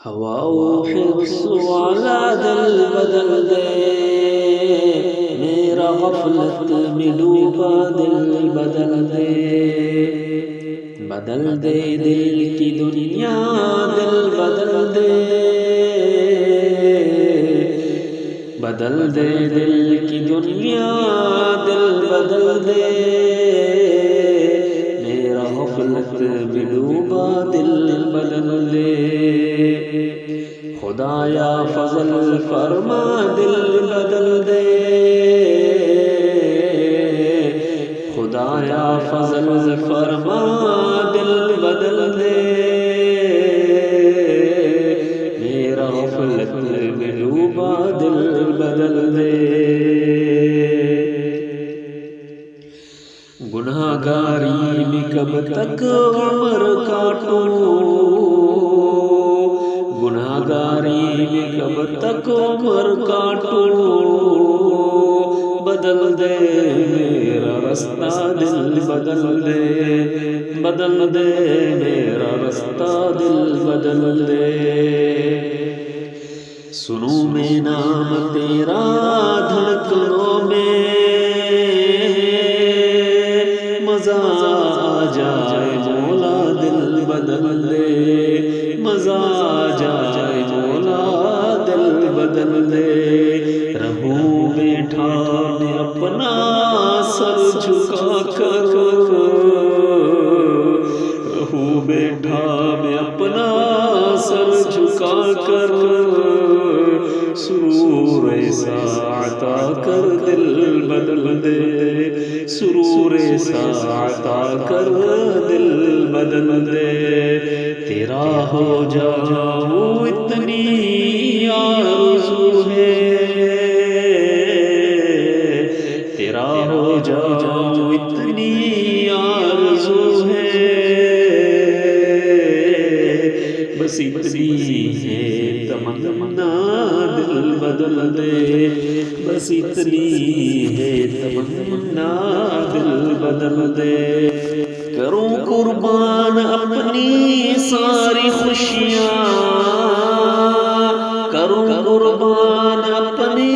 ہوا و حرص والا دل بدل دے، میرا غفلت میں ڈوبا دل بدل دے، بدل دے دل کی دنیا دل بدل دے، بدل دے دل کی دنیا دل بدل دے، میرا غفلت میں ڈوبا دل بدل دے، خدایا فضل فرما دل بدل دے، خدایا فضل فرما دل بدل دے، میرا غفلت میں ڈوبا دل بدل دے، گناہگاری میں کب تک عمر کاٹوں، گناہگاری میں کب تک عمر کاٹوں، بدل دے میرا رستہ دل بدل دے، بدل دے میرا رستہ دل بدل دے، سنوں میں نام تیرا دھڑکنوں میں، مزہ آ جائے مولا دل بدل دے، مزہ آ جائے مولا دل بدل دے، رہوں بیٹھا میں اپنا سر جھکا کر، رہوں بیٹھا میں اپنا سر جھکا کر، سرور ایسا عطا کر دل بدل دے، سرور ایسا عطا کر دل بدل دے، تیرا ہو جاؤں اتنی آرزو ہے، تیرا ہو جاؤں اتنی آرزو ہے، بس اتنی ہے تمنا دل بدل دے، بس اتنی ہے تمنا دل بدل دے، کروں قربان اپنی ساری خوشیاں، کروں قربان اپنی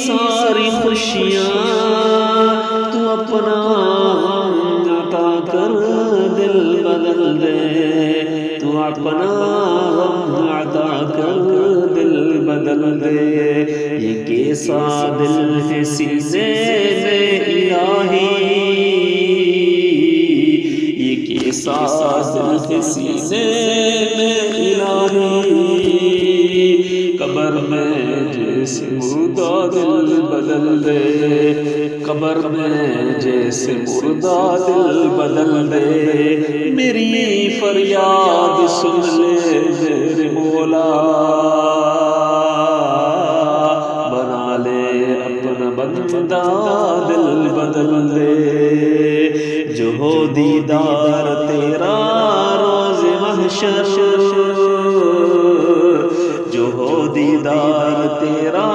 ساری خوشیاں، تو اپنا عطا کر دل بدل دے، تو اپنا عطا کر دل بدل دے، یہ کیسا دل ہے سینے میں الہی، یہ کیسا دل ہے سینے میں الہی، قبر میں جیسے مردہ دل بدل دے، قبر میں جیسے مردہ دل بدل دے، میری فریاد سن لے میرے مولا، بنا لے اپنا بندہ دل بدل دے، جو ہو دیدار تیرا روز محشر، جو ہو دیدار تیرا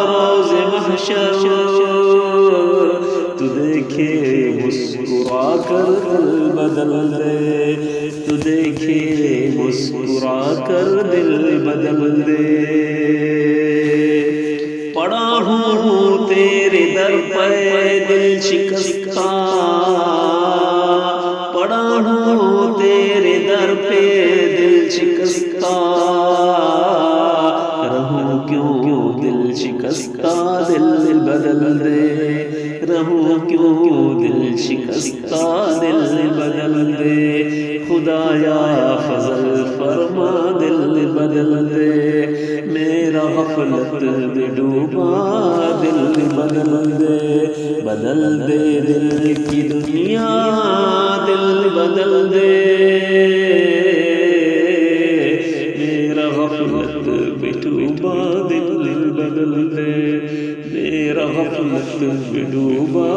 روز محشر، تو دیکھے مسکرا کر دل بدل دے، تو دیکھے مسکرا کر دل بدل دے، پڑا ہوں تیرے در پہ دل شکستہ، پڑا ہوں تیرے در پہ دل شکستہ، رہوں کیوں دل شکستہ دل بدل دے، رہوں کیوں دل شکستہ دل بدل دے، خدایا فضل فرما دل بدل دے، میرا غفلت میں ڈوبا دل بدل دے، بدل دے دل کی دنیا دل بدل دے، میرا غفلت میں ڈوبا دل بدل دے، میرا غفلت میں ڈوبا